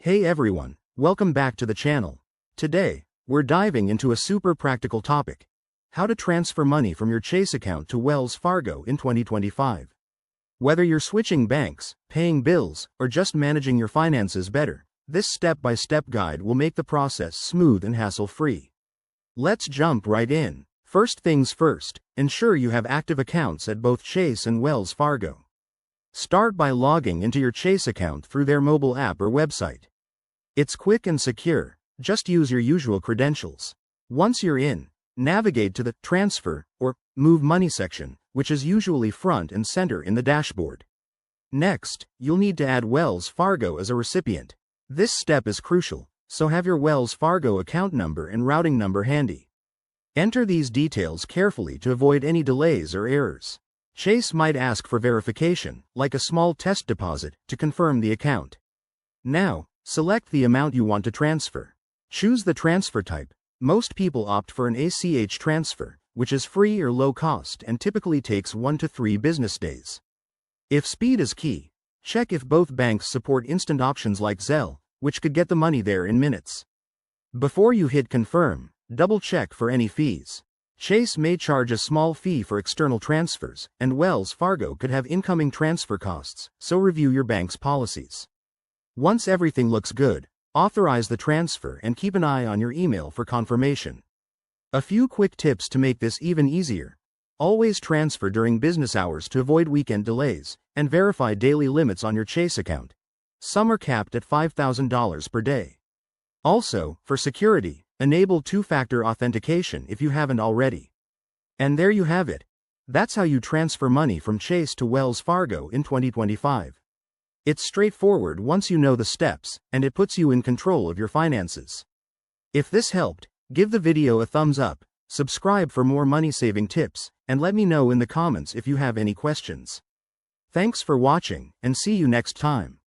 Hey everyone, welcome back to the channel. Today, we're diving into a super practical topic: how to transfer money from your Chase account to Wells Fargo in 2025. Whether you're switching banks, paying bills, or just managing your finances better, this step-by-step guide will make the process smooth and hassle-free. Let's jump right in. First things first, ensure you have active accounts at both Chase and Wells Fargo. Start by logging into your Chase account through their mobile app or website. It's quick and secure, just use your usual credentials. Once you're in, navigate to the Transfer or Move Money section, which is usually front and center in the dashboard. Next, you'll need to add Wells Fargo as a recipient. This step is crucial, so have your Wells Fargo account number and routing number handy. Enter these details carefully to avoid any delays or errors. Chase might ask for verification, like a small test deposit, to confirm the account. Now, select the amount you want to transfer. Choose the transfer type. Most people opt for an ACH transfer, which is free or low cost and typically takes 1 to 3 business days. If speed is key, check if both banks support instant options like Zelle, which could get the money there in minutes. Before you hit confirm, double-check for any fees. Chase may charge a small fee for external transfers, and Wells Fargo could have incoming transfer costs, so review your bank's policies. Once everything looks good, authorize the transfer and keep an eye on your email for confirmation. A few quick tips to make this even easier. Always transfer during business hours to avoid weekend delays, and verify daily limits on your Chase account. Some are capped at $5,000 per day. Also, for security, enable two-factor authentication if you haven't already. And there you have it. That's how you transfer money from Chase to Wells Fargo in 2025. It's straightforward once you know the steps, and it puts you in control of your finances. If this helped, give the video a thumbs up, subscribe for more money-saving tips, and let me know in the comments if you have any questions. Thanks for watching, and see you next time.